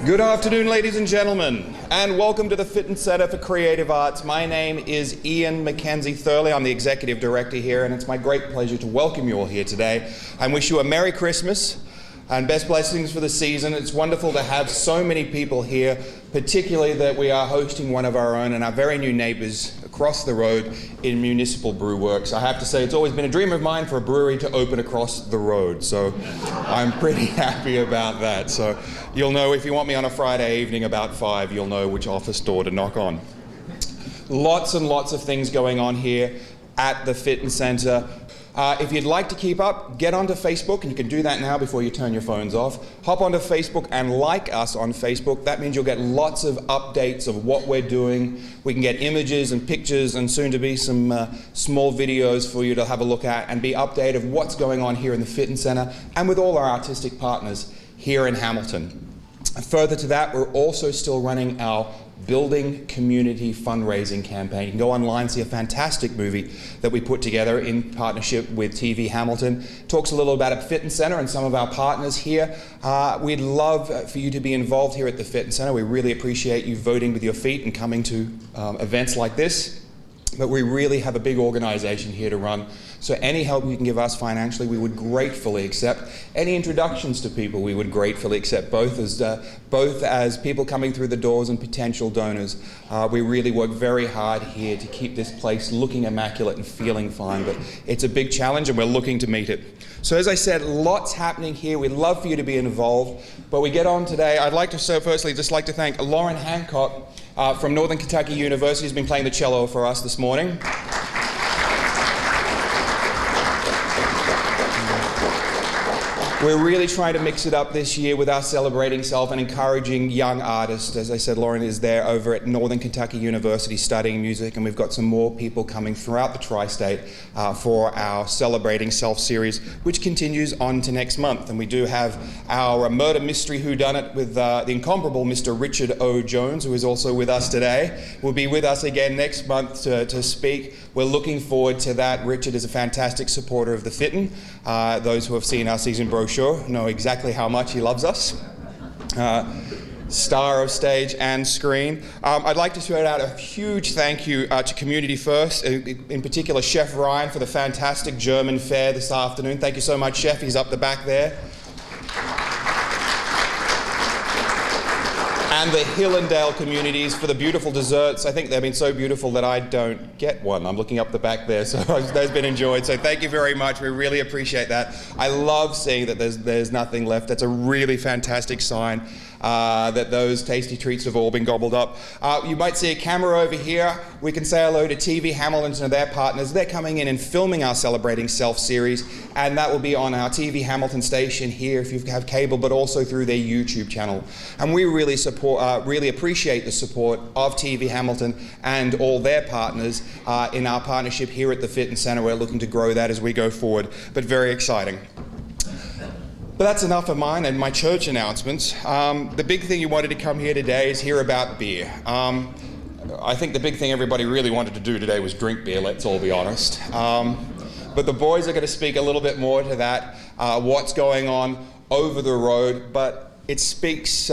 Good afternoon, ladies and gentlemen, and welcome to the Fitton Centre for Creative Arts. My name is Ian Mackenzie-Thurley. I'm the Executive Director here, and it's my great pleasure to welcome you all here today and wish you a Merry Christmas and best blessings for the season. It's wonderful to have so many people here, particularly that we are hosting one of our own and our very new neighbours across the road in Municipal Brew Works. I have to say, it's always been a dream of mine for a brewery to open across the road, so I'm pretty happy about that. So you'll know if you want me on a Friday evening about 5, you'll know which office door to knock on. Lots and lots of things going on here at the Fitton Centre. If you'd like to keep up, get onto Facebook, and you can do that now before you turn your phones off. Hop onto Facebook and like us on Facebook. That means you'll get lots of updates of what we're doing. We can get images and pictures and soon to be some small videos for you to have a look at and be updated of what's going on here in the Fitton Centre and with all our artistic partners here in Hamilton. Further to that, we're also still running our Building Community fundraising campaign. You can go online, see a fantastic movie that we put together in partnership with TV Hamilton. Talks a little about Fitton Centre and some of our partners here. We'd love for you to be involved here at the Fitton Centre. We really appreciate you voting with your feet and coming to events like this. But we really have a big organisation here to run. So any help you can give us financially, we would gratefully accept. Any introductions to people, we would gratefully accept, both as people coming through the doors and potential donors. We really work very hard here to keep this place looking immaculate and feeling fine, but it's a big challenge and we're looking to meet it. So as I said, lots happening here. We'd love for you to be involved, but we get on today. I'd like to firstly just like to thank Lauren Hancock from Northern Kentucky University, who's been playing the cello for us this morning. We're really trying to mix it up this year with our Celebrating Self and encouraging young artists. As I said, Lauren is there over at Northern Kentucky University studying music, and we've got some more people coming throughout the tri-state for our Celebrating Self series, which continues on to next month. And we do have our murder mystery whodunit with the incomparable Mr. Richard O. Jones, who is also with us today. Will be with us again next month to speak. We're looking forward to that. Richard is a fantastic supporter of the Fitton. Those who have seen our season brochure know exactly how much he loves us. Star of stage and screen. I'd like to shout out a huge thank you to Community First, in particular Chef Ryan for the fantastic German fare this afternoon. Thank you so much, Chef. He's up the back there. And the Hillendale communities for the beautiful desserts. I think they've been so beautiful that I don't get one. I'm looking up the back there, so those been enjoyed. So thank you very much. We really appreciate that. I love seeing that there's nothing left. That's a really fantastic sign that those tasty treats have all been gobbled up. You might see a camera over here. We can say hello to TV Hamilton and their partners. They're coming in and filming our Celebrating Self series, and that will be on our TV Hamilton station here if you have cable, but also through their YouTube channel. And we really really appreciate the support of TV Hamilton and all their partners in our partnership here at the Fitton Centre. We're looking to grow that as we go forward, but very exciting. But that's enough of mine and my church announcements. The big thing you wanted to come here today is hear about beer. I think the big thing everybody really wanted to do today was drink beer, let's all be honest. But the boys are going to speak a little bit more to that, what's going on over the road, but it speaks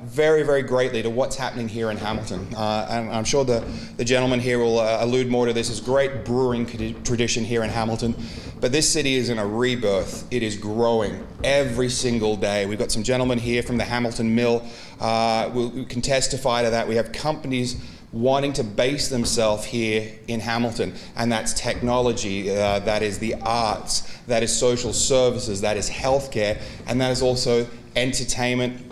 very, very greatly to what's happening here in Hamilton. And I'm sure the gentleman here will allude more to this. There's great brewing tradition here in Hamilton, but this city is in a rebirth. It is growing every single day. We've got some gentlemen here from the Hamilton Mill who can testify to that. We have companies wanting to base themselves here in Hamilton, and that's technology, that is the arts, that is social services, that is healthcare, and that is also entertainment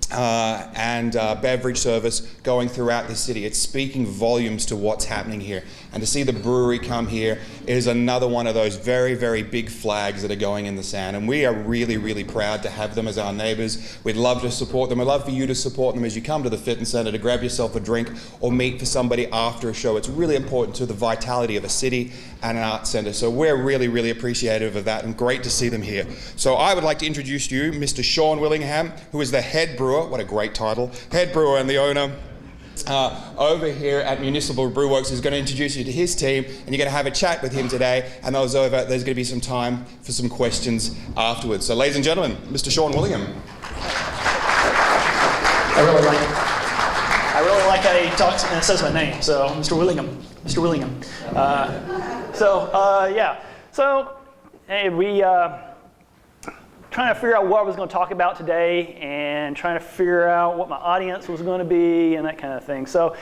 and beverage service going throughout the city. It's speaking volumes to what's happening here. And to see the brewery come here is another one of those very, very big flags that are going in the sand. And we are really, really proud to have them as our neighbours. We'd love to support them. We'd love for you to support them as you come to the Fitton Centre to grab yourself a drink or meet for somebody after a show. It's really important to the vitality of a city and an arts centre. So we're really, really appreciative of that and great to see them here. So I would like to introduce to you Mr. Sean Willingham, who is the head brewer, what a great title, head brewer and the owner over here at Municipal Brew Works, is going to introduce you to his team, and you're going to have a chat with him today, and there's going to be some time for some questions afterwards. So ladies and gentlemen, Mr. Sean Willingham. I really like how he talks and says my name. So, Mr. Willingham. Yeah. So, hey, we trying to figure out what I was going to talk about today, and trying to figure out what my audience was going to be, and that kind of thing. So,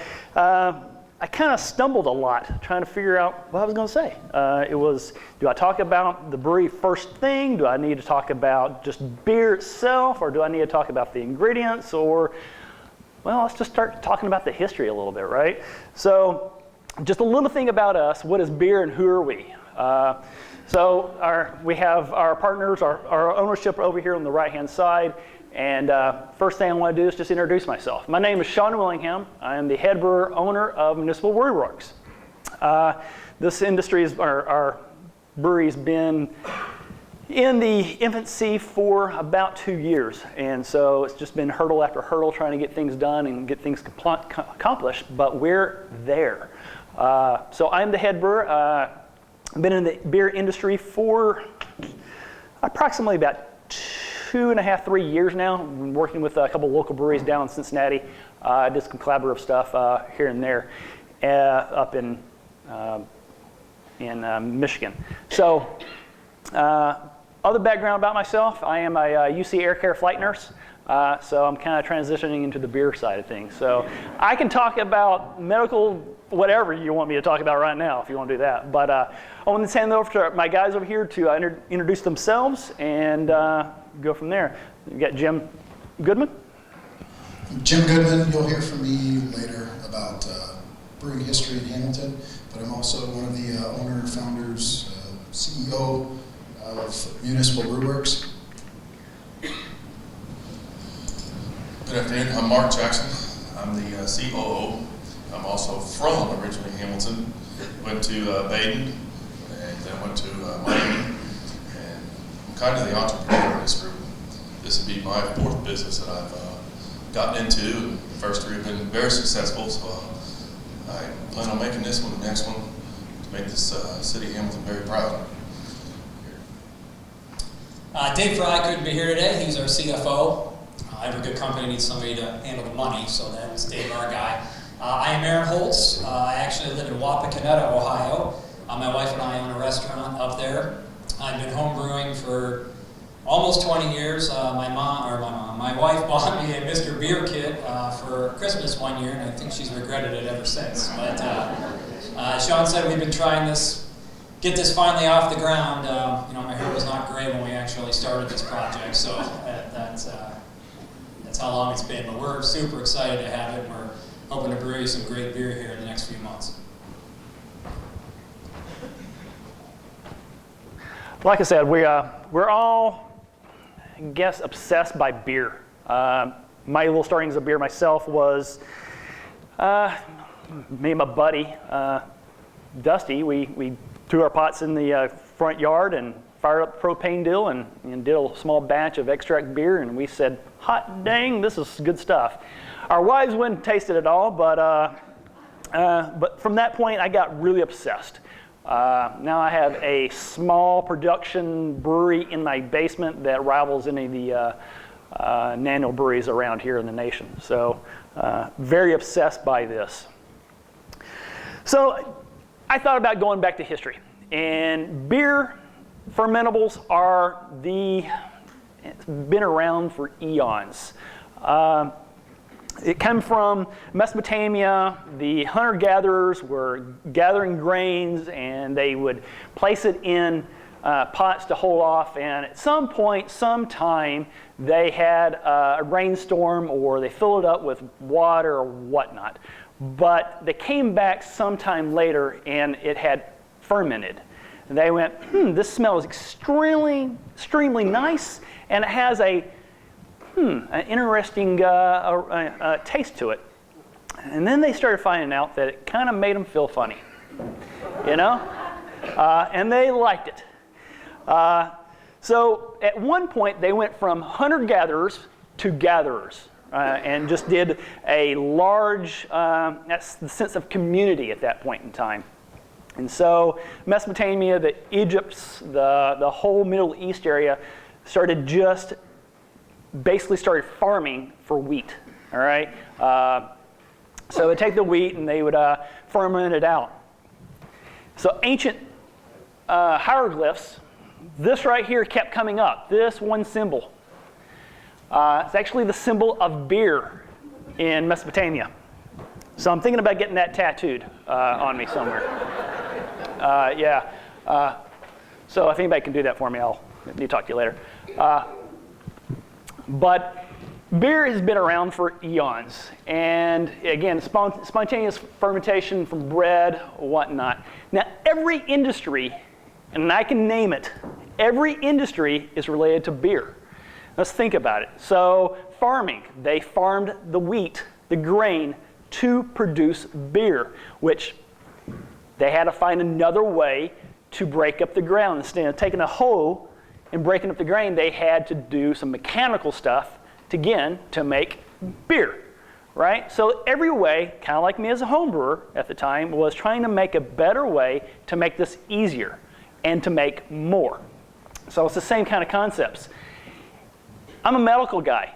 I kind of stumbled a lot trying to figure out what I was going to say. It was, do I talk about the brewery first thing? Do I need to talk about just beer itself? Or do I need to talk about the ingredients? Or, well, let's just start talking about the history a little bit, right? So, just a little thing about us. What is beer and who are we? We have our partners, our ownership over here on the right-hand side. And first thing I want to do is just introduce myself. My name is Sean Willingham. I am the head brewer owner of Municipal Brew Works. This industry, our brewery's been in the infancy for about 2 years. And so it's just been hurdle after hurdle trying to get things done and get things accomplished, but we're there. So I'm the head brewer. I've been in the beer industry for approximately about 2.5, 3 years now. I've been working with a couple local breweries down in Cincinnati. I did some collaborative stuff here and there up in Michigan. So, other background about myself, I am a UC Air Care flight nurse. So I'm kind of transitioning into the beer side of things. So I can talk about medical, whatever you want me to talk about right now, if you want to do that. But I want to hand it over to my guys over here to introduce themselves and go from there. You got Jim Goodman. Jim Goodman, you'll hear from me later about brewing history in Hamilton, but I'm also one of the owner, founders, CEO of Municipal Brew Works. Good afternoon, I'm Mark Jackson. I'm the COO. I'm also from originally Hamilton. Went to Baden and then went to Miami. And I'm kind of the entrepreneur in this group. This would be my 4th business that I've gotten into. And the first 3 have been very successful, so I plan on making this one the next one to make this city of Hamilton very proud. Dave Fry couldn't be here today. He's our CFO. Every good company needs somebody to handle the money, so that's Dave, our guy. I am Aaron Holtz. I actually live in Wapakoneta, Ohio. My wife and I own a restaurant up there. I've been home brewing for almost 20 years. My wife bought me a Mr. Beer kit for Christmas one year, and I think she's regretted it ever since. But Sean said we've been trying this, get this finally off the ground. My hair was not gray when we actually started this project, so that's how long it's been, but we're super excited to have it. We're hoping to brew some great beer here in the next few months. Like I said, we're all, I guess, obsessed by beer. My little startings of beer myself was me and my buddy, Dusty. We threw our pots in the front yard and fired up the propane deal and did a small batch of extract beer, and we said, hot dang, this is good stuff. Our wives wouldn't taste it at all, but from that point, I got really obsessed. Now I have a small production brewery in my basement that rivals any of the nano breweries around here in the nation. So very obsessed by this. So I thought about going back to history. And beer fermentables it's been around for eons. It came from Mesopotamia. The hunter-gatherers were gathering grains, and they would place it in pots to hold off. And at some point, sometime, they had a rainstorm, or they filled it up with water or whatnot. But they came back sometime later, and it had fermented. And they went, this smells extremely nice, and it has an interesting taste to it. And then they started finding out that it kind of made them feel funny, and they liked it. So at one point, they went from hunter-gatherers to gatherers, and just did a large, that's the sense of community at that point in time. And so Mesopotamia, the Egypt, the whole Middle East area started farming for wheat. all right? So they take the wheat and they would ferment it out. So ancient hieroglyphs, this right here kept coming up, this one symbol. It's actually the symbol of beer in Mesopotamia. So I'm thinking about getting that tattooed on me somewhere. Yeah. So if anybody can do that for me, I'll need to talk to you later. But beer has been around for eons. And again, spontaneous fermentation from bread, whatnot. Now, every industry, and I can name it, every industry is related to beer. Let's think about it. So farming, they farmed the wheat, the grain, to produce beer, which they had to find another way to break up the ground. Instead of taking a hoe and breaking up the grain, they had to do some mechanical stuff to make beer, right? So every way, kind of like me as a home brewer at the time, was trying to make a better way to make this easier and to make more. So it's the same kind of concepts. I'm a medical guy.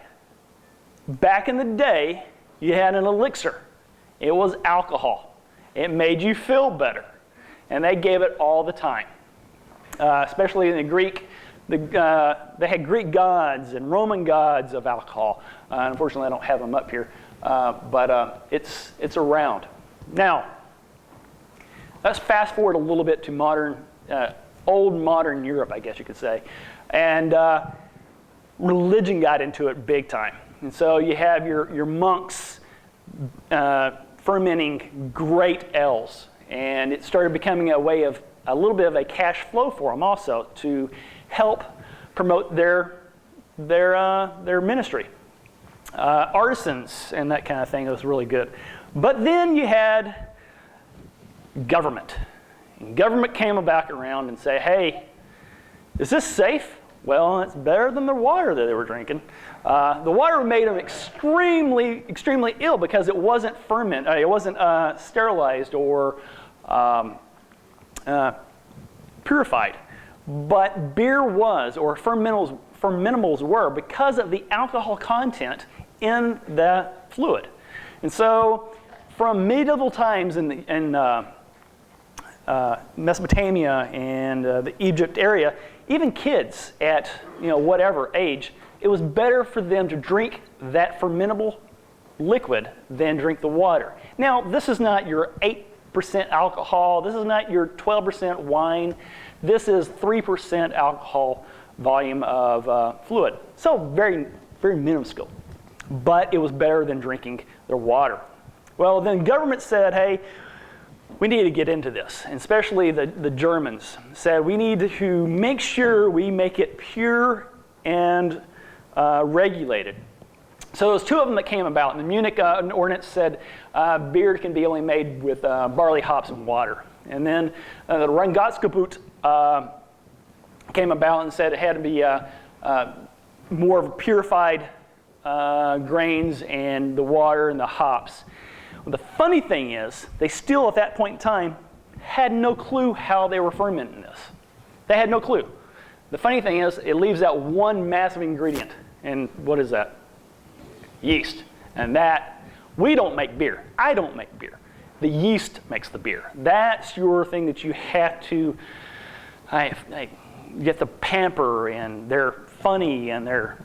Back in the day, you had an elixir. It was alcohol. It made you feel better. And they gave it all the time. Especially in the Greek, they had Greek gods and Roman gods of alcohol. Unfortunately, I don't have them up here. But it's around. Now, let's fast forward a little bit to old modern Europe, I guess you could say. And religion got into it big time. And so you have your monks fermenting great ales. And it started becoming a way of a little bit of a cash flow for them also to help promote their ministry. Artisans and that kind of thing was really good. But then you had government. And government came back around and said, hey, is this safe? Well, it's better than the water that they were drinking. The water made them extremely, extremely ill because it wasn't it wasn't sterilized or purified. But beer was, or fermentables were, because of the alcohol content in the fluid. And so, from medieval times in Mesopotamia and the Egypt area, even kids at whatever age, it was better for them to drink that fermentable liquid than drink the water. Now, this is not your 8% alcohol. This is not your 12% wine. This is 3% alcohol volume of fluid. So very, very minuscule. But it was better than drinking their water. Well, then government said, hey, we need to get into this. And especially the Germans said, we need to make sure we make it pure and regulated. So there's two of them that came about. And the Munich ordinance said beer can be only made with barley, hops, and water. And then the Reinheitsgebot came about and said it had to be more of purified grains and the water and the hops. Well, the funny thing is, they still at that point in time had no clue how they were fermenting this. They had no clue. The funny thing is, it leaves out one massive ingredient. And what is that? Yeast. And that, we don't make beer. I don't make beer. The yeast makes the beer. That's your thing that you have to you have to pamper, and they're funny, and you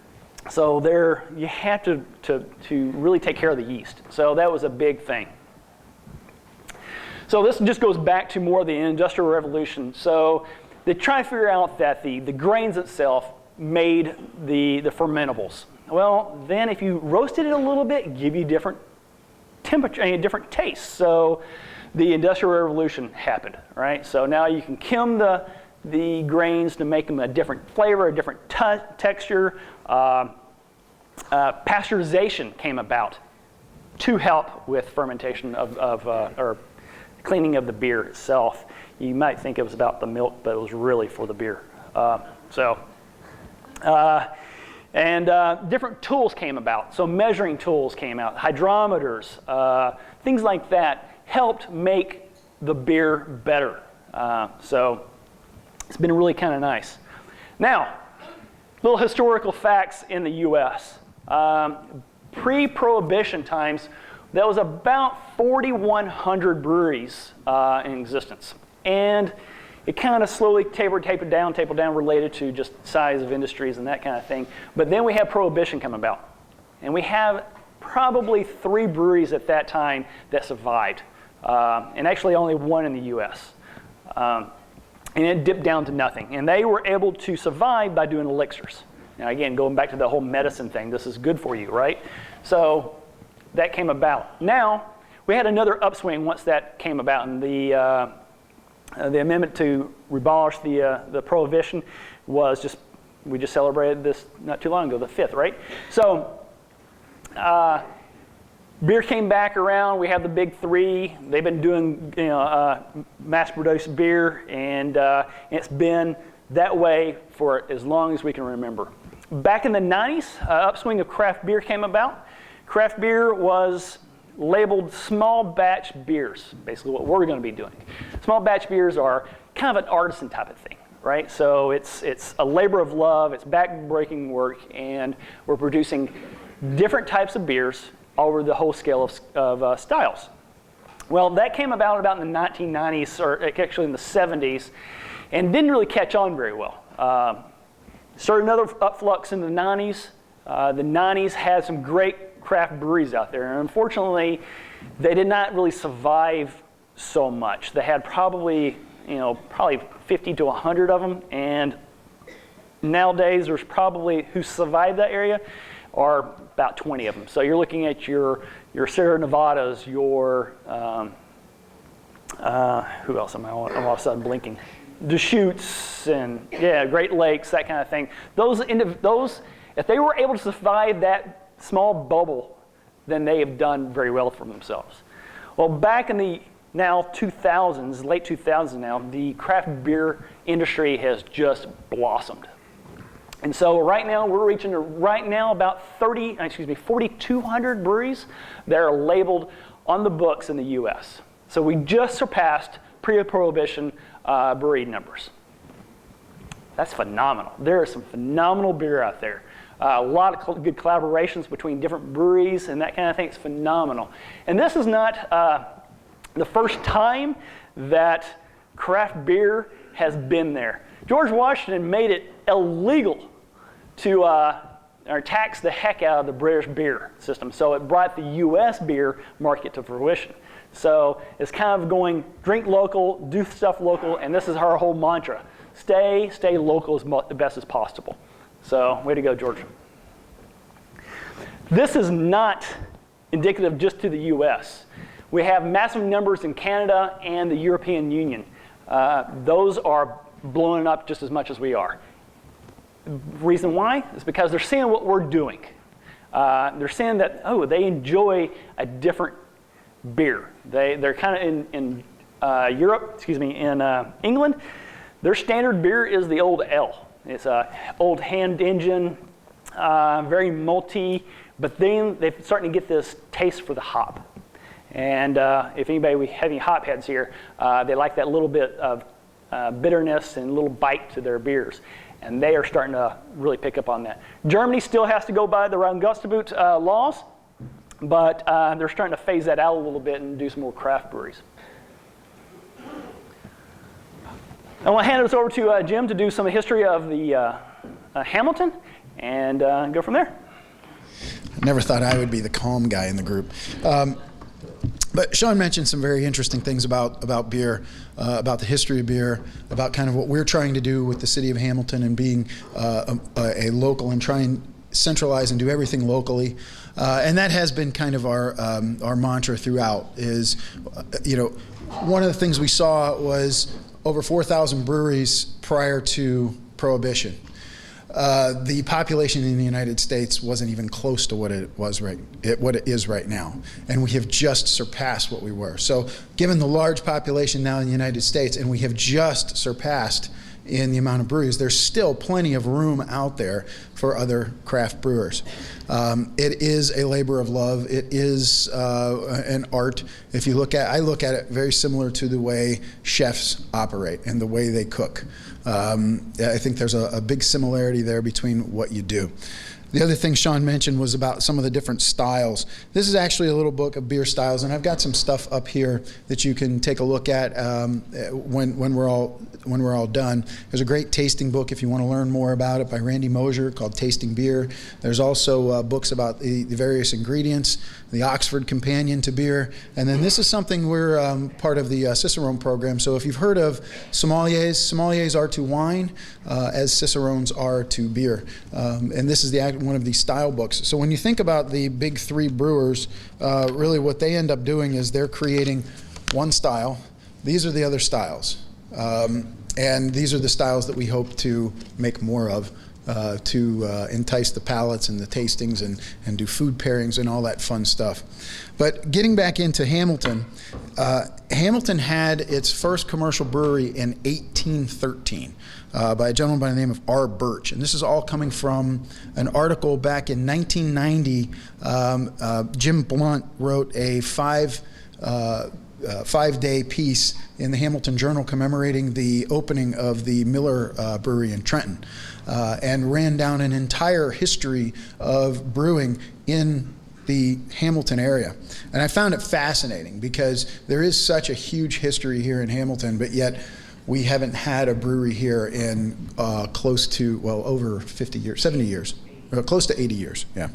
have to really take care of the yeast. So that was a big thing. So this just goes back to more of the Industrial Revolution. So they try to figure out that the grains itself made the fermentables. Well, then if you roasted it a little bit, give you different temperature and different taste. So the Industrial Revolution happened, right? So now you can kiln the grains to make them a different flavor, a different texture. Pasteurization came about to help with fermentation or cleaning of the beer itself. You might think it was about the milk, but it was really for the beer. Different tools came about. So measuring tools came out, hydrometers, things like that helped make the beer better. So it's been really kind of nice. Now, little historical facts in the U.S. pre-Prohibition times, there was about 4,100 breweries in existence. And it kind of slowly tapered down related to just size of industries and that kind of thing. But then we had Prohibition come about. And we have probably 3 breweries at that time that survived. And actually only 1 in the US. And it dipped down to nothing. And they were able to survive by doing elixirs. Now again, going back to the whole medicine thing, this is good for you, right? So that came about. Now, we had another upswing once that came about, and the amendment to abolish the Prohibition was we just celebrated this not too long ago, the 5th, right? So beer came back around. We have the big 3. They've been doing mass-produced beer, and it's been that way for as long as we can remember. Back in the 90s, upswing of craft beer came about. Craft beer was labeled small batch beers, basically what we're going to be doing. Small batch beers are kind of an artisan type of thing, right? So it's a labor of love, it's back-breaking work, and we're producing different types of beers over the whole scale of styles. Well, that came about in the 1990s, or actually in the 70s, and didn't really catch on very well. Started another upflux in the 90s. The 90s had some great craft breweries out there, and unfortunately, they did not really survive so much. They had probably 50 to 100 of them, and nowadays there's probably, who survived that area, are about 20 of them. So you're looking at your Sierra Nevadas, your, who else am I all of a sudden blinking? Deschutes and Great Lakes, that kind of thing. Those, if they were able to survive that small bubble, then they have done very well for themselves. Well, back in the now 2000s, late 2000s now, the craft beer industry has just blossomed. And so right now, we're reaching about 4,200 breweries that are labeled on the books in the US. So we just surpassed pre-Prohibition brewery numbers. That's phenomenal. There is some phenomenal beer out there. A lot of good collaborations between different breweries and that kind of thing. It's phenomenal. And this is not the first time that craft beer has been there. George Washington made it illegal to tax the heck out of the British beer system. So it brought the US beer market to fruition. So it's kind of going drink local, do stuff local, and this is our whole mantra. Stay local as best as possible. So way to go, George. This is not indicative just to the US. We have massive numbers in Canada and the European Union. Those are blowing up just as much as we are. Reason why is because they're seeing what we're doing. They're seeing that, they enjoy a different beer. They're kind of in England, their standard beer is the old ale. It's an old hand engine, very malty, but then they're starting to get this taste for the hop. And if anybody, have any hop heads here, they like that little bit of bitterness and a little bite to their beers. And they are starting to really pick up on that. Germany still has to go by the Reinheitsgebot laws, but they're starting to phase that out a little bit and do some more craft breweries. I want to hand this over to Jim to do some history of the Hamilton and go from there. I never thought I would be the calm guy in the group. But Sean mentioned some very interesting things about beer, about the history of beer, about kind of what we're trying to do with the city of Hamilton and being a local and trying to centralize and do everything locally. And that has been kind of our mantra throughout is, one of the things we saw was over 4,000 breweries prior to Prohibition. The population in the United States wasn't even close to what it is right now, and we have just surpassed what we were. So, given the large population now in the United States, and we have just surpassed in the amount of breweries, there's still plenty of room out there for other craft brewers. It is a labor of love. It is an art. If you I look at it very similar to the way chefs operate and the way they cook. I think there's a big similarity there between what you do. The other thing Sean mentioned was about some of the different styles. This is actually a little book of beer styles, and I've got some stuff up here that you can take a look at when we're all done. There's a great tasting book if you want to learn more about it by Randy Mosier called Tasting Beer. There's also books about the various ingredients, the Oxford Companion to Beer, and then this is something we're part of the Cicerone program. So if you've heard of sommeliers are to wine as cicerones are to beer, and this is one of these style books. So when you think about the big three brewers, really what they end up doing is they're creating one style. These are the other styles, and these are the styles that we hope to make more of to entice the palates and the tastings and do food pairings and all that fun stuff. But getting back into Hamilton, Hamilton had its first commercial brewery in 1813 by a gentleman by the name of R. Birch. And this is all coming from an article back in 1990. Jim Blunt wrote a five-day piece in the Hamilton Journal commemorating the opening of the Miller Brewery in Trenton, and ran down an entire history of brewing in the Hamilton area. And I found it fascinating because there is such a huge history here in Hamilton, but yet we haven't had a brewery here in close to, well, over 50 years, 70 years, close to 80 years, yeah.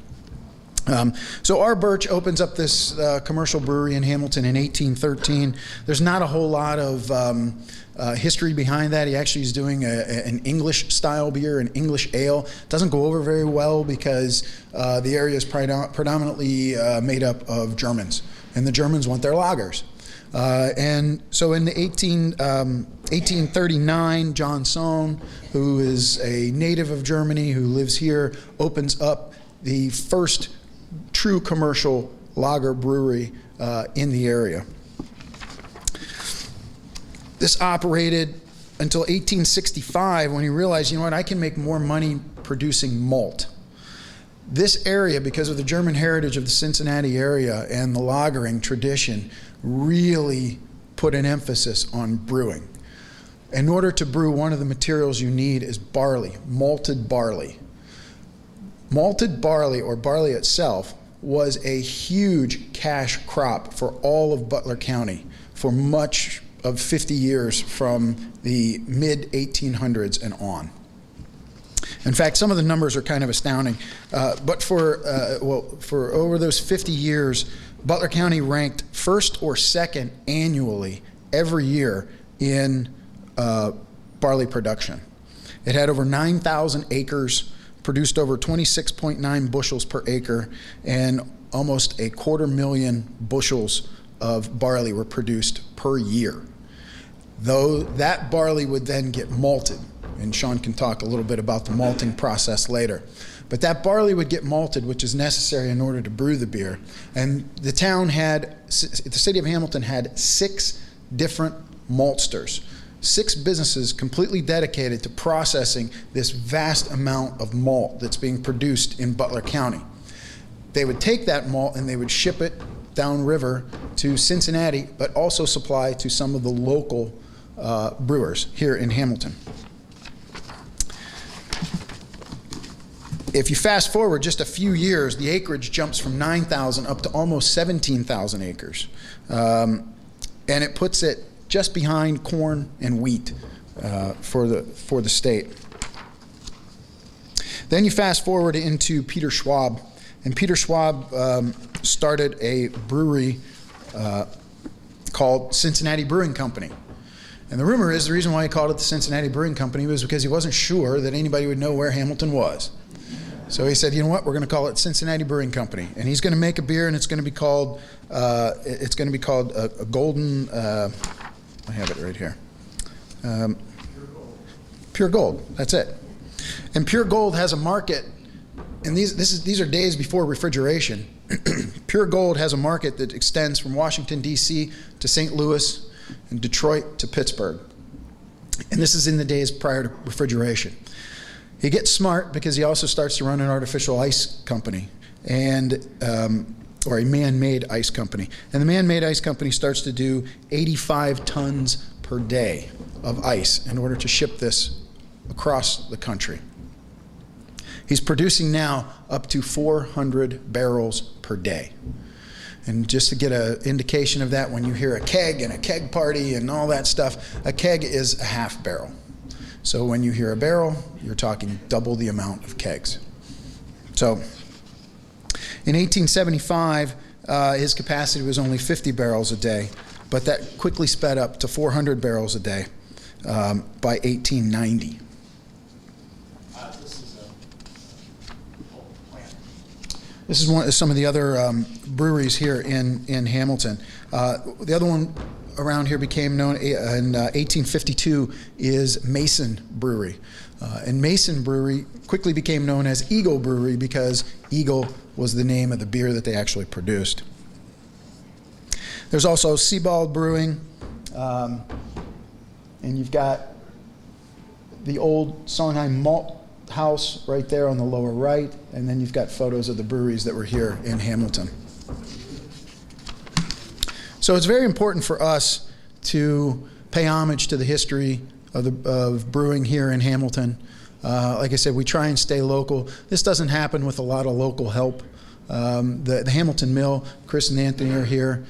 So R. Birch opens up this commercial brewery in Hamilton in 1813. There's not a whole lot of history behind that. He actually is doing an English style beer, an English ale. Doesn't go over very well because the area is predominantly made up of Germans, and the Germans want their lagers. And so in the 1839, John Sohn, who is a native of Germany who lives here, opens up the first true commercial lager brewery in the area. This operated until 1865 when he realized, you know what, I can make more money producing malt. This area, because of the German heritage of the Cincinnati area and the lagering tradition, really put an emphasis on brewing. In order to brew, one of the materials you need is barley, malted barley. Malted barley, or barley itself, was a huge cash crop for all of Butler County for much of 50 years from the mid-1800s and on. In fact, some of the numbers are kind of astounding. But for over those 50 years, Butler County ranked first or second annually every year in barley production. It had over 9,000 acres, produced over 26.9 bushels per acre, and almost 250,000 bushels of barley were produced per year. Though that barley would then get malted, and Sean can talk a little bit about the malting process later. But that barley would get malted, which is necessary in order to brew the beer. And the city of Hamilton had 6 different maltsters. 6 businesses completely dedicated to processing this vast amount of malt that's being produced in Butler County. They would take that malt and they would ship it downriver to Cincinnati, but also supply to some of the local brewers here in Hamilton. If you fast forward just a few years, the acreage jumps from 9,000 up to almost 17,000 acres. And it puts it just behind corn and wheat for the state. Then you fast forward into Peter Schwab, and Peter Schwab started a brewery called Cincinnati Brewing Company. And the rumor is the reason why he called it the Cincinnati Brewing Company was because he wasn't sure that anybody would know where Hamilton was. So he said, you know what, we're going to call it Cincinnati Brewing Company, and he's going to make a beer, and it's going to be called a golden. I have it right here. Pure Gold. That's it. And Pure Gold has a market, and these are days before refrigeration. Pure Gold has a market that extends from Washington, D.C. to St. Louis and Detroit to Pittsburgh. And this is in the days prior to refrigeration. He gets smart because he also starts to run an artificial ice company, or a man-made ice company. And the man-made ice company starts to do 85 tons per day of ice in order to ship this across the country. He's producing now up to 400 barrels per day. And just to get an indication of that, when you hear a keg and a keg party and all that stuff, a keg is a half barrel. So when you hear a barrel, you're talking double the amount of kegs. So in 1875, his capacity was only 50 barrels a day, but that quickly sped up to 400 barrels a day by 1890. This is some of the other breweries here in Hamilton. The other one around here became known in 1852 is Mason Brewery. And Mason Brewery quickly became known as Eagle Brewery because Eagle was the name of the beer that they actually produced. There's also Sebald Brewing, and you've got the old Sondheim Malt House right there on the lower right, and then you've got photos of the breweries that were here in Hamilton. So it's very important for us to pay homage to the history of brewing here in Hamilton. Like I said, we try and stay local. This doesn't happen with a lot of local help. The Hamilton Mill, Chris and Anthony are here.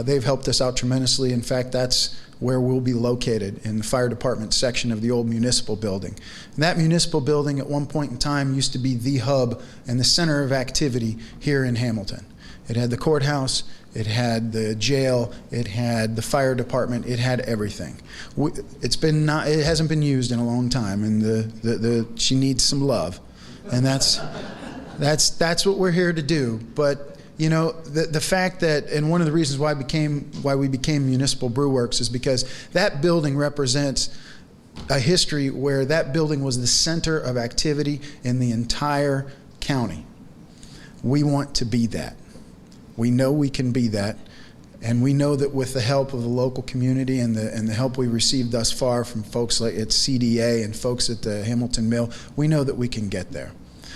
They've helped us out tremendously. In fact, that's where we'll be located, in the fire department section of the old municipal building. And that municipal building at one point in time used to be the hub and the center of activity here in Hamilton. It had the courthouse, it had the jail, it had the fire department, it had everything. It hasn't been used in a long time, and she needs some love, and that's what we're here to do. But you know, the fact that, and one of the reasons why we became Municipal Brew Works is because that building represents a history where that building was the center of activity in the entire county. We want to be that. We know we can be that, and we know that with the help of the local community and the help we received thus far from folks like at CDA and folks at the Hamilton Mill, we know that we can get there.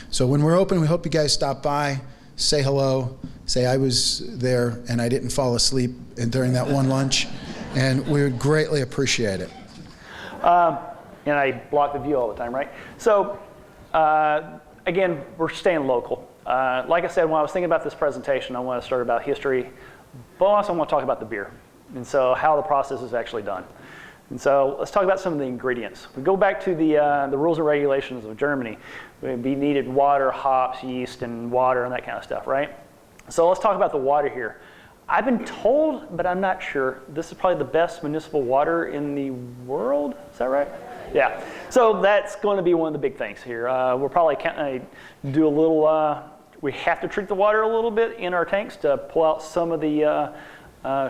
So when we're open, we hope you guys stop by, say hello, say I was there and I didn't fall asleep during that one lunch, and we would greatly appreciate it. And I block the view all the time, right? So again, we're staying local. Like I said, when I was thinking about this presentation, I want to start about history, but also I want to talk about the beer, and so how the process is actually done. And so let's talk about some of the ingredients. We go back to the rules and regulations of Germany. We needed water, hops, yeast, and water, and that kind of stuff, right? So let's talk about the water here. I've been told, but I'm not sure, this is probably the best municipal water in the world. Is that right? Yeah. So that's going to be one of the big things here. We'll probably do a little, we have to treat the water a little bit in our tanks to pull out some of the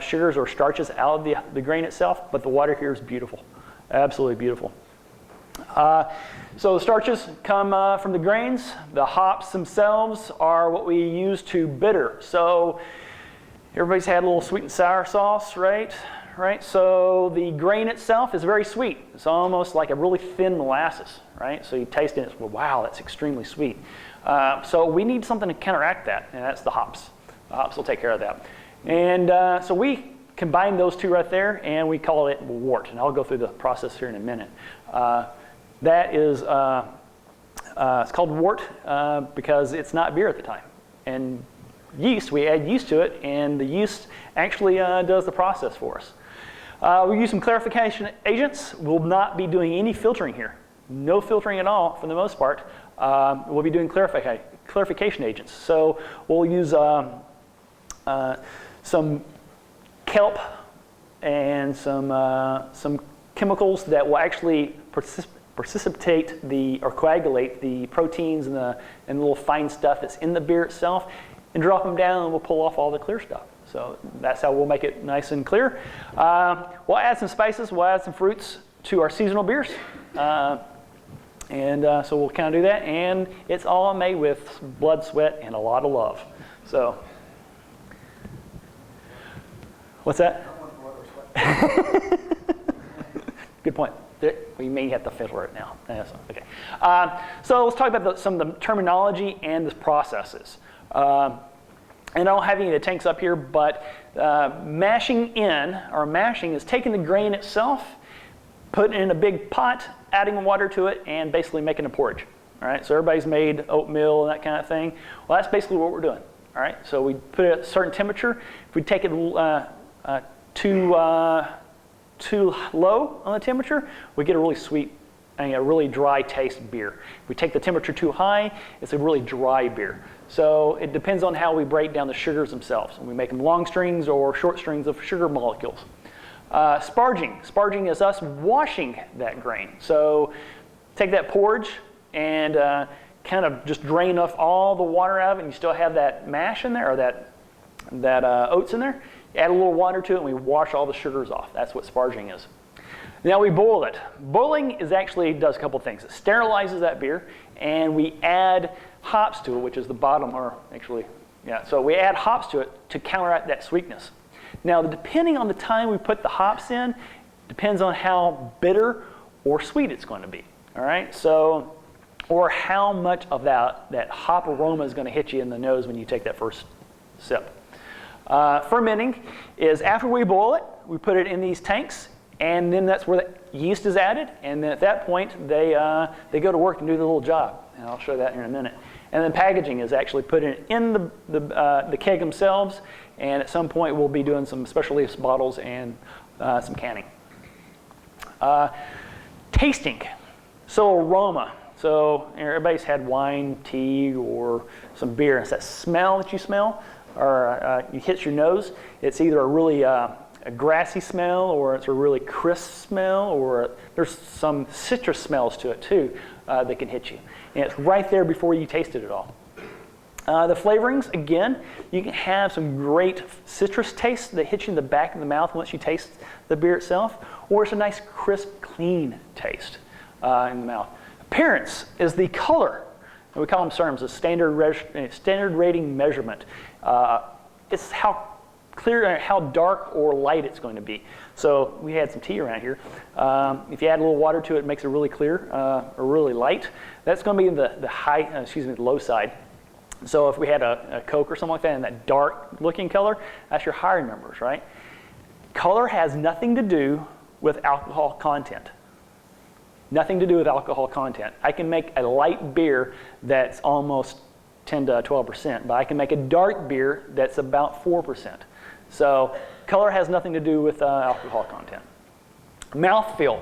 sugars or starches out of the grain itself, but the water here is beautiful, absolutely beautiful. So the starches come from the grains. The hops themselves are what we use to bitter. So everybody's had a little sweet and sour sauce, right? So the grain itself is very sweet. It's almost like a really thin molasses, right? So you taste it and it's, well, wow, that's extremely sweet. So we need something to counteract that, and that's the hops. The hops will take care of that. And so we combine those two right there, and we call it wort. And I'll go through the process here in a minute. That is, it's called wort because it's not beer at the time. And yeast, we add yeast to it, and the yeast actually does the process for us. We use some clarification agents. We'll not be doing any filtering here. No filtering at all for the most part. We'll be doing clarification agents. So we'll use some kelp and some chemicals that will actually precipitate or coagulate the proteins and the little fine stuff that's in the beer itself, and drop them down, and we'll pull off all the clear stuff. So that's how we'll make it nice and clear. We'll add some spices, we'll add some fruits to our seasonal beers. So we'll kind of do that, and it's all made with blood, sweat, and a lot of love. So, what's that? Good point. We may have to filter it now. Okay. So let's talk about some of the terminology and the processes. And I don't have any of the tanks up here, but mashing is taking the grain itself, putting it in a big pot, adding water to it, and basically making a porridge. All right, so everybody's made oatmeal and that kind of thing. Well, that's basically what we're doing. All right, so we put it at a certain temperature. If we take it too low on the temperature, we get a really sweet, a really dry taste beer. If we take the temperature too high, it's a really dry beer. So it depends on how we break down the sugars themselves. And we make them long strings or short strings of sugar molecules. Sparging. Sparging is us washing that grain. So take that porridge and kind of just drain off all the water out of it, and you still have that mash in there, or that oats in there. Add a little water to it, and we wash all the sugars off. That's what sparging is. Now we boil it. Boiling does a couple things. It sterilizes that beer, and we add hops to it, which is the bottom, or actually, yeah. So we add hops to it to counteract that sweetness. Now, depending on the time we put the hops in, depends on how bitter or sweet it's going to be. All right, so, or how much of that hop aroma is going to hit you in the nose when you take that first sip. Fermenting is after we boil it, we put it in these tanks, and then that's where the yeast is added, and then at that point they go to work and do the little job, and I'll show that here in a minute. And then packaging is actually put in the keg themselves, and at some point we'll be doing some special use bottles and some canning. Tasting, so aroma. So everybody's had wine, tea, or some beer. It's that smell that you smell, or it hits your nose. It's either a really a grassy smell, or it's a really crisp smell, or there's some citrus smells to it too that can hit you. And it's right there before you tasted it all. The flavorings, again, you can have some great citrus taste that hits you in the back of the mouth once you taste the beer itself, or it's a nice, crisp, clean taste in the mouth. Appearance is the color. And we call them SERMs, a standard rating measurement. It's how clear, how dark or light it's going to be. So we had some tea around here. If you add a little water to it, it makes it really clear or really light. That's going to be in the low side. So if we had a Coke or something like that in that dark looking color, that's your higher numbers, right? Color has nothing to do with alcohol content. Nothing to do with alcohol content. I can make a light beer that's almost 10 to 12%, but I can make a dark beer that's about 4%. So color has nothing to do with alcohol content. Mouthfeel.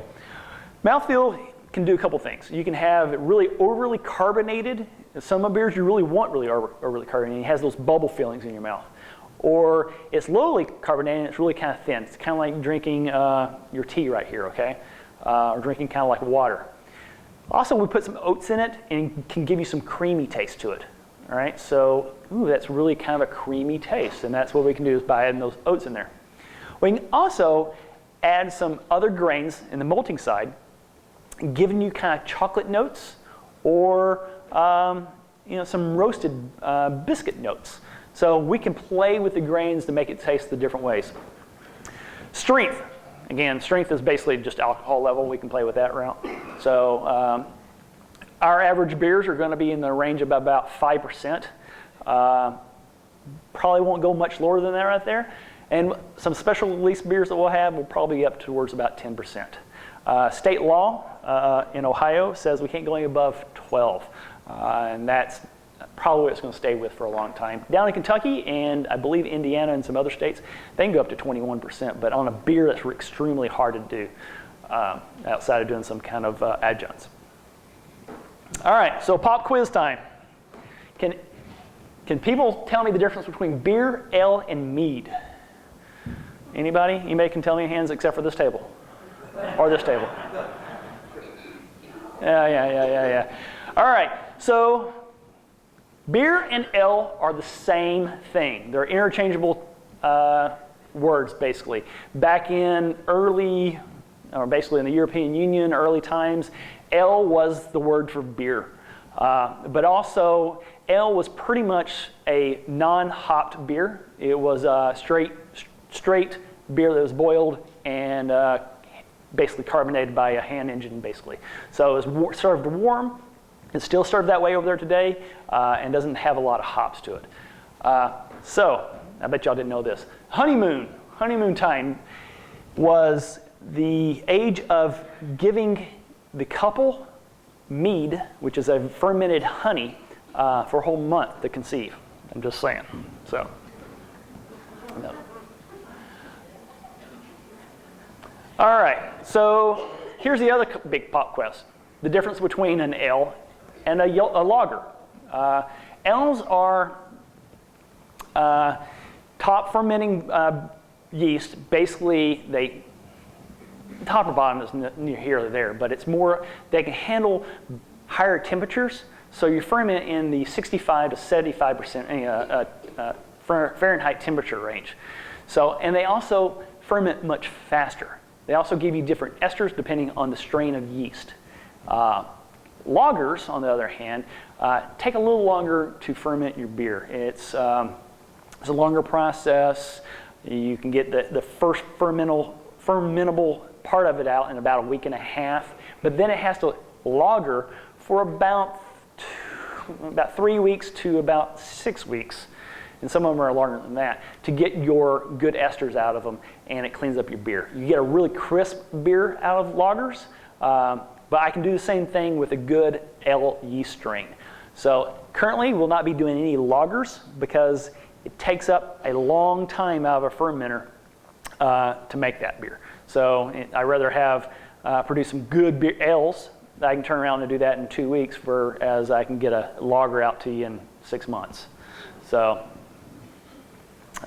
Mouthfeel can do a couple things. You can have it really overly carbonated. Some beers you really want really overly carbonated. It has those bubble feelings in your mouth. Or it's lowly carbonated and it's really kind of thin. It's kind of like drinking your tea right here, okay? Or drinking kind of like water. Also, we put some oats in it and can give you some creamy taste to it. All right, so that's really kind of a creamy taste, and that's what we can do is by adding those oats in there. We can also add some other grains in the malting side, giving you kind of chocolate notes or some roasted biscuit notes. So we can play with the grains to make it taste the different ways. Strength. Again, strength is basically just alcohol level. We can play with that route. So our average beers are going to be in the range of about 5%. Probably won't go much lower than that right there. And some special release beers that we'll have will probably be up towards about 10%. State law in Ohio says we can't go any above 12. And that's probably what it's going to stay with for a long time. Down in Kentucky and I believe Indiana and some other states, they can go up to 21%, but on a beer that's extremely hard to do outside of doing some kind of adjuncts. All right, so pop quiz time. Can people tell me the difference between beer, ale, and mead? Anybody? Anybody can tell me hands except for this table? Or this table? Yeah. All right, so beer and ale are the same thing. They're interchangeable words, basically. Back in basically in the European Union, early times, ale was the word for beer. But also, ale was pretty much a non-hopped beer. It was straight beer that was boiled and basically carbonated by a hand engine, basically. So it was served warm. It's still served that way over there today and doesn't have a lot of hops to it. So, I bet y'all didn't know this. Honeymoon time was the age of giving the couple mead, which is a fermented honey, for a whole month to conceive. I'm just saying. So, no. All right. So here's the other big pop quest: the difference between an ale and a lager. Ales are top fermenting yeast. Basically, top or bottom is near here or there, but it's more, they can handle higher temperatures. So you ferment in the 65 to 75% Fahrenheit temperature range. So, and they also ferment much faster. They also give you different esters depending on the strain of yeast. Lagers, on the other hand, take a little longer to ferment your beer. It's a longer process. You can get the first fermentable part of it out in about a week and a half, but then it has to lager for about 3 weeks to about 6 weeks, and some of them are longer than that, to get your good esters out of them, and it cleans up your beer. You get a really crisp beer out of lagers, but I can do the same thing with a good ale yeast strain. So currently we'll not be doing any lagers because it takes up a long time out of a fermenter to make that beer. So I'd rather have produce some good beer ales. I can turn around and do that in 2 weeks, whereas I can get a lager out to you in 6 months. So,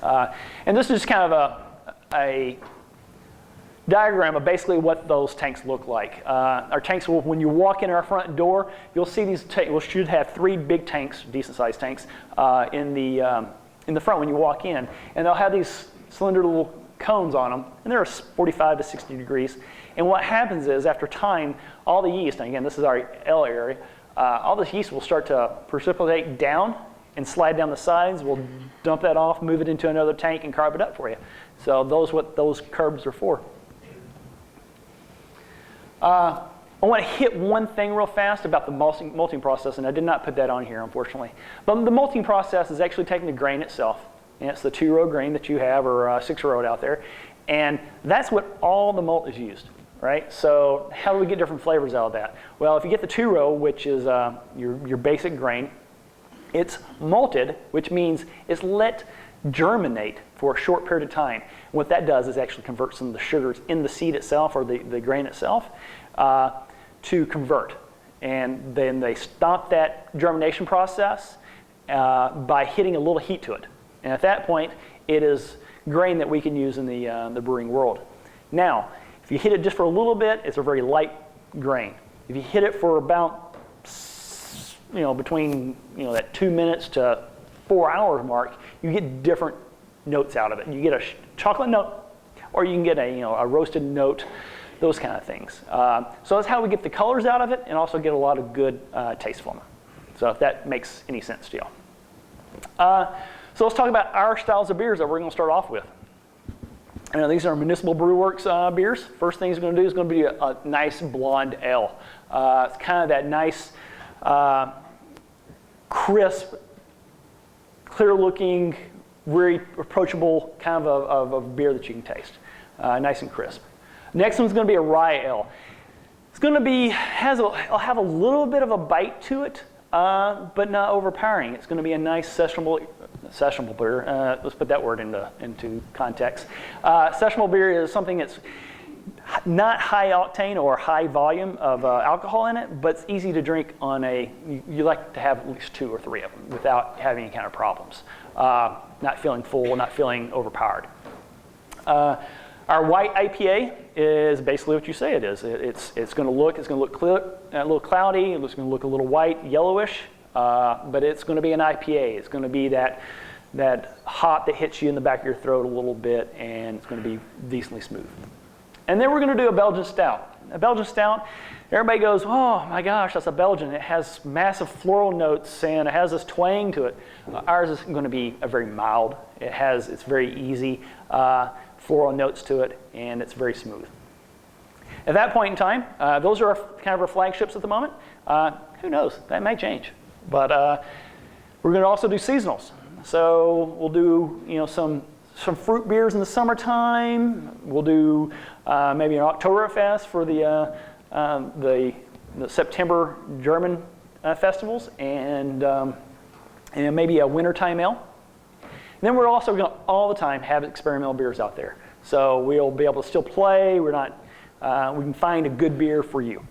and this is just kind of a diagram of basically what those tanks look like. Our tanks will, when you walk in our front door, you'll see these we should have 3 big tanks, decent-sized tanks, in the front when you walk in, and they'll have these cylinder little cones on them, and they're 45 to 60 degrees. And what happens is, after time, all the yeast, and again, this is our L area, all this yeast will start to precipitate down and slide down the sides. We'll dump that off, move it into another tank, and carb it up for you. So what those curbs are for. I want to hit one thing real fast about the malting process, and I did not put that on here, unfortunately. But the malting process is actually taking the grain itself, and it's the 2-row grain that you have, or 6-row out there, and that's what all the malt is used, right? So how do we get different flavors out of that? Well, if you get the 2-row, which is your basic grain, it's malted, which means it's let germinate for a short period of time. And what that does is actually convert some of the sugars in the seed itself, or the grain itself, to convert. And then they stop that germination process by hitting a little heat to it. And at that point, it is grain that we can use in the brewing world. Now, if you hit it just for a little bit, it's a very light grain. If you hit it for about, between that 2 minutes to 4 hours mark, you get different notes out of it. You get a chocolate note, or you can get a roasted note, those kind of things. So that's how we get the colors out of it, and also get a lot of good taste from it. So if that makes any sense to you. So let's talk about our styles of beers that we're going to start off with. These are Municipal Brew Works beers. First thing it's going to do is going to be a nice blonde ale. It's kind of that nice, crisp, clear-looking, very approachable kind of beer that you can taste. Nice and crisp. Next one's going to be a rye ale. It's going to be it'll have a little bit of a bite to it, but not overpowering. It's going to be a nice sessionable beer. Let's put that word into context. Sessionable beer is something that's not high octane or high volume of alcohol in it, but it's easy to drink on you like to have at least 2 or 3 of them without having any kind of problems. Not feeling full, not feeling overpowered. Our white IPA is basically what you say it is. It's going to look clear, a little cloudy. It's going to look a little white, yellowish, but it's going to be an IPA. It's going to be that hop that hits you in the back of your throat a little bit, and it's going to be decently smooth. And then we're going to do a Belgian stout. A Belgian stout, everybody goes, oh my gosh, that's a Belgian. It has massive floral notes and it has this twang to it. Ours is going to be a very mild. It's very easy floral notes to it, and it's very smooth. At that point in time, those are kind of our flagships at the moment. Who knows? That may change. But we're going to also do seasonals. So we'll do some fruit beers in the summertime. We'll do maybe an Oktoberfest for the the September German festivals and maybe a wintertime ale. And then we're also going to all the time have experimental beers out there. So we'll be able to still play. We can find a good beer for you,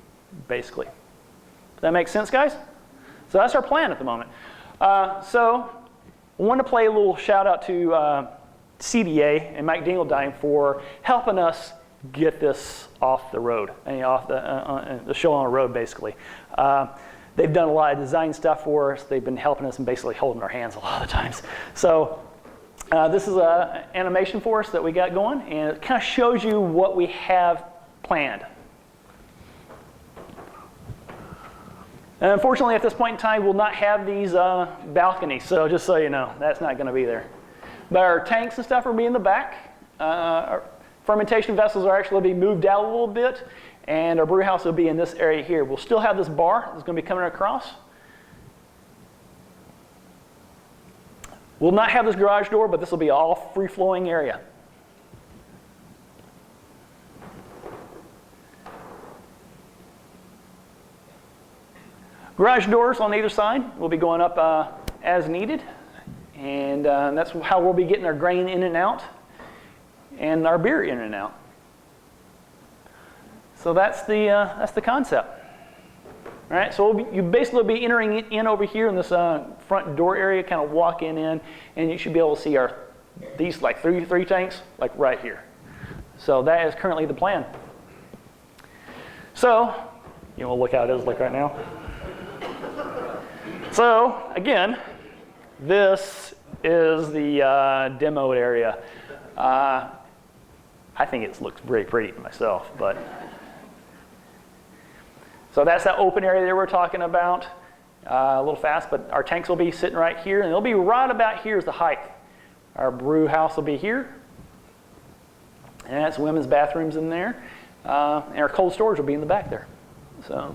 basically. Does that make sense, guys? So that's our plan at the moment. So I want to play a little shout out to CDA and Mike Dingledine for helping us get this off the road, off the show on the road, basically. They've done a lot of design stuff for us. They've been helping us and basically holding our hands a lot of times. So this is an animation for us that we got going, and it kind of shows you what we have planned. And unfortunately, at this point in time, we'll not have these balconies, so just so you know, that's not going to be there. But our tanks and stuff will be in the back. Our fermentation vessels are actually going to be moved out a little bit, and our brew house will be in this area here. We'll still have this bar that's going to be coming across. We'll not have this garage door, but this will be all free-flowing area. Garage doors on either side will be going up as needed, and that's how we'll be getting our grain in and out, and our beer in and out. So that's the concept. All right, so you basically be entering in over here in this front door area, kind of walking in, and you should be able to see these like three tanks like right here. So that is currently the plan. So you want to look how it is like right now. So again, this is the demo area. I think it looks very pretty myself, but. So that's that open area that we're talking about. A little fast, but our tanks will be sitting right here, and they'll be right about here is the height. Our brew house will be here, and that's women's bathrooms in there. And our cold storage will be in the back there. So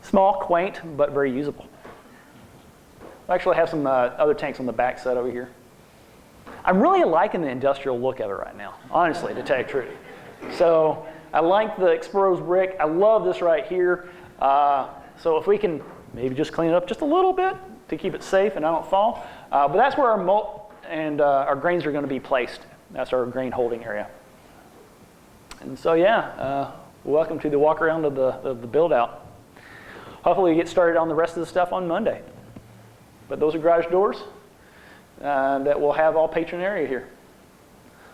small, quaint, but very usable. I actually have some other tanks on the back side over here. I'm really liking the industrial look of it right now, honestly, to tell you the truth. So I like the exposed brick. I love this right here. So if we can maybe just clean it up just a little bit to keep it safe and I don't fall. But that's where our malt and our grains are going to be placed. That's our grain holding area. And so yeah, welcome to the walk around of the build out. Hopefully we get started on the rest of the stuff on Monday. But those are garage doors that will have all patron area here.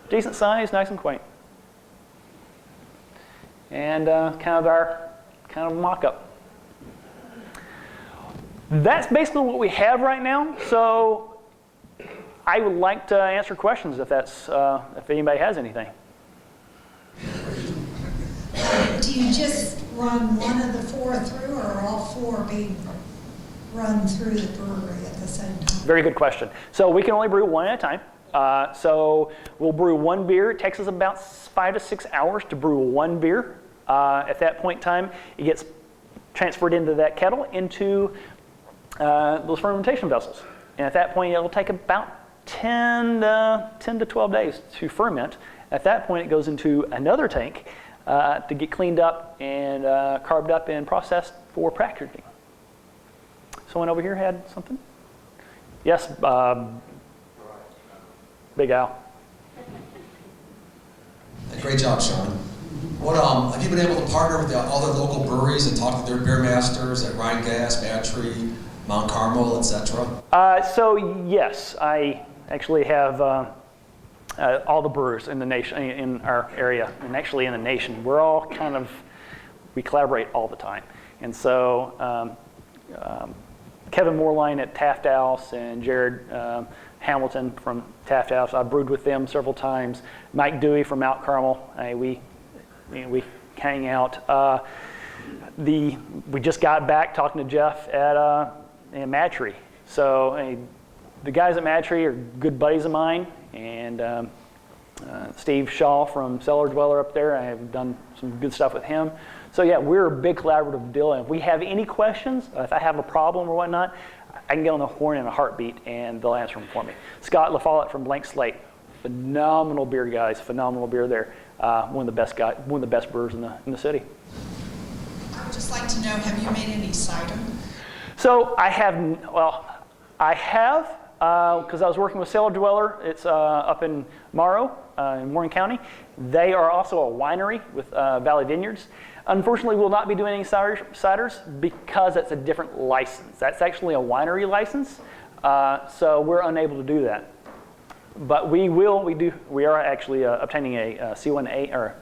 Decent size, nice and quaint. And kind of our mock-up. That's basically what we have right now. So I would like to answer questions if anybody has anything. Do you just run one of the four through, or are all four being run through the brewery at the same time? Very good question. So we can only brew one at a time. So we'll brew one beer. It takes us about 5 to 6 hours to brew one beer. At that point in time, it gets transferred into that kettle into those fermentation vessels. And at that point, it'll take about 10 to 12 days to ferment. At that point, it goes into another tank to get cleaned up and carved up and processed for packaging. Someone over here had something? Yes, Big Al. Great job, Sean. What have you been able to partner with the other local breweries and talk to their beer masters at Rhine Gas, Battery, Mount Carmel, etc.? So yes, I actually have all the brewers in the nation, in our area, and actually in the nation. We're all we collaborate all the time, and so Kevin Moorline at Taft House and Jared Hamilton from Taft House. I've brewed with them several times. Mike Dewey from Mount Carmel. We hang out. We just got back talking to Jeff at Matry. So the guys at Matry are good buddies of mine, and Steve Shaw from Cellar Dweller up there. I have done some good stuff with him. So yeah, we're a big collaborative deal, and if we have any questions, if I have a problem or whatnot, I can get on the horn in a heartbeat, and they'll answer them for me. Scott LaFollette from Blank Slate, phenomenal beer guys, phenomenal beer there. One of the best brewers in the city. I I'd just like to know, have you made any cider? So I have, because I was working with Cellar Dweller. It's up in Morrow, in Warren County. They are also a winery with Valley Vineyards. Unfortunately, we'll not be doing any ciders because that's a different license. That's actually a winery license, so we're unable to do that. But we are actually obtaining a C1A or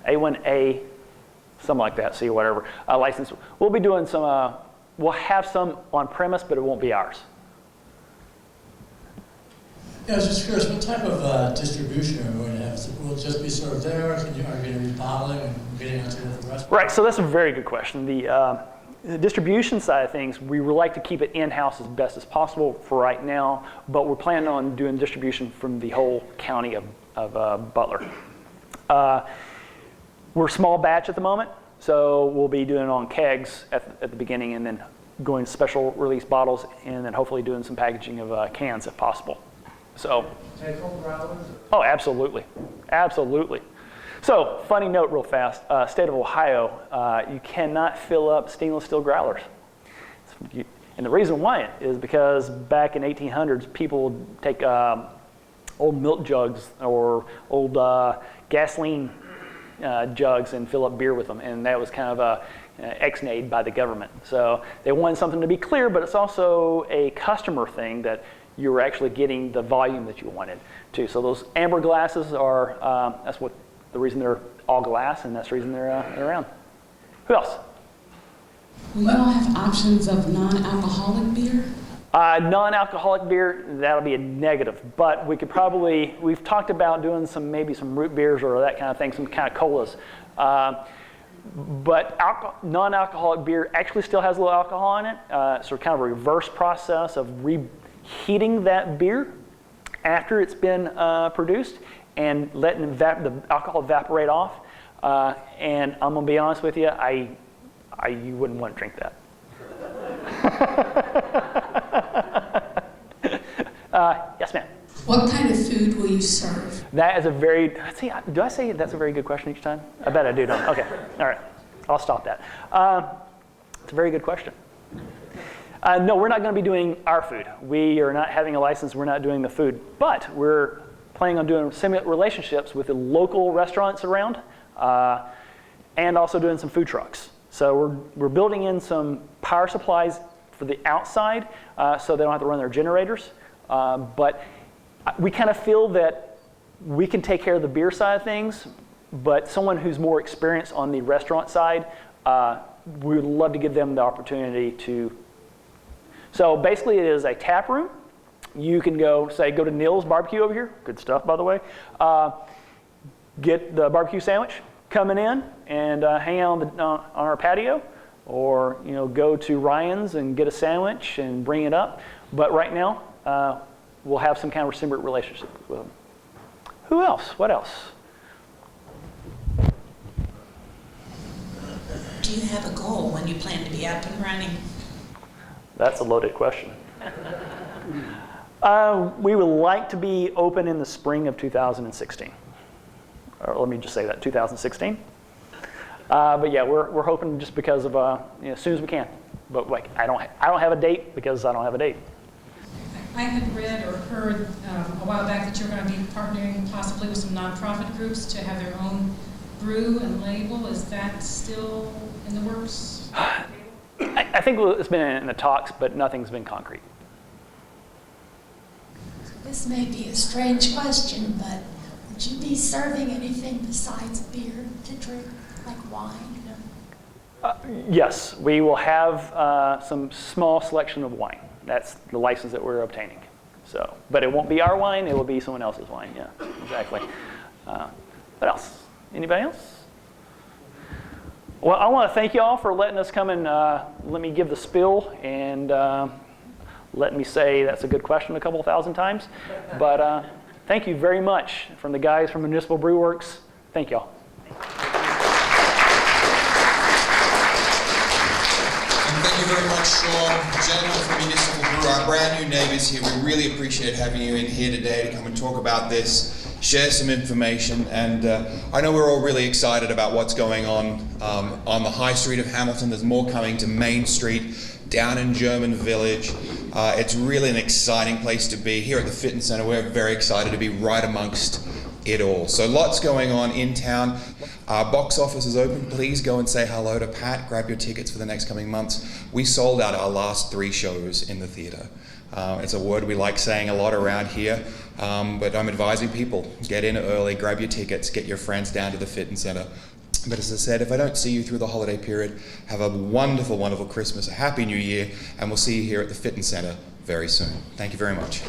A1A, something like that, C whatever, license. We'll be doing some, we'll have some on premise, but it won't be ours. Yeah, I was just curious, what type of distribution are we going to have? Will it just be served there? Are you going to be bottling and getting out to the restaurant? Right, so that's a very good question. The distribution side of things, we would like to keep it in-house as best as possible for right now, but we're planning on doing distribution from the whole county of Butler. We're small batch at the moment, so we'll be doing it on kegs at the beginning and then going special release bottles and then hopefully doing some packaging of cans if possible. So, Take-home growlers? oh, absolutely, absolutely. So, funny note real fast, state of Ohio, you cannot fill up stainless steel growlers. And the reason why is because back in 1800s, people would take old milk jugs or old gasoline jugs and fill up beer with them, and that was kind of ex-nayed by the government. So they wanted something to be clear, but it's also a customer thing that you were actually getting the volume that you wanted to. So those amber glasses are, that's what the reason they're all glass, and that's the reason they're around. Who else? Will you all have options of non-alcoholic beer? Non-alcoholic beer, that'll be a negative, but we could probably, we've talked about doing maybe some root beers or that kind of thing, some kind of colas. But non-alcoholic beer actually still has a little alcohol in it, so kind of a reverse process of reheating that beer after it's been produced and letting the alcohol evaporate off. And I'm gonna be honest with you, you wouldn't want to drink that. Yes, ma'am. What kind of food will you serve? That is a very, do I say that's a very good question each time? I bet I do, don't I? Okay, all right, I'll stop that. It's a very good question. No, we're not going to be doing our food. We are not having a license, we're not doing the food, but we're planning on doing similar relationships with the local restaurants around and also doing some food trucks. So we're building in some power supplies for the outside so they don't have to run their generators. But we kind of feel that we can take care of the beer side of things, but someone who's more experienced on the restaurant side, we would love to give them the opportunity to. So basically it is a tap room. You can go to Neil's Barbecue over here, good stuff by the way, get the barbecue sandwich coming in and hang out on our patio, or go to Ryan's and get a sandwich and bring it up. But right now, we'll have some kind of reciprocal relationship with them. Who else? What else? Do you have a goal when you plan to be up and running? That's a loaded question. We would like to be open in the spring of 2016. Or let me just say that, 2016. But yeah, we're hoping just because of as soon as we can. But like I don't have a date because I don't have a date. I had read or heard a while back that you're going to be partnering possibly with some nonprofit groups to have their own brew and label. Is that still in the works? I think it's been in the talks, but nothing's been concrete. This may be a strange question, but would you be serving anything besides beer to drink, like wine? Yes, we will have some small selection of wine. That's the license that we're obtaining. So, but it won't be our wine, it will be someone else's wine, yeah, exactly. What else? Anybody else? Well, I want to thank you all for letting us come and let me give the spiel and let me say that's a good question a couple thousand times. But thank you very much from the guys from Municipal Brew Works. Thank you all. Thank you very much, Sean. Gentlemen from Municipal Brew, our brand new neighbors here. We really appreciate having you in here today to come and talk about this. share some information. And I know we're all really excited about what's going on the High Street of Hamilton. There's more coming to Main Street, down in German Village. It's really an exciting place to be. Here at the Fitness Center, we're very excited to be right amongst it all. So lots going on in town. Our box office is open. Please go and say hello to Pat. Grab your tickets for the next coming months. We sold out our last 3 shows in the theater. It's a word we like saying a lot around here, but I'm advising people, get in early, grab your tickets, get your friends down to the Fitness Center. But as I said, if I don't see you through the holiday period, have a wonderful, wonderful Christmas, a happy New Year, and we'll see you here at the Fitness Center very soon. Thank you very much.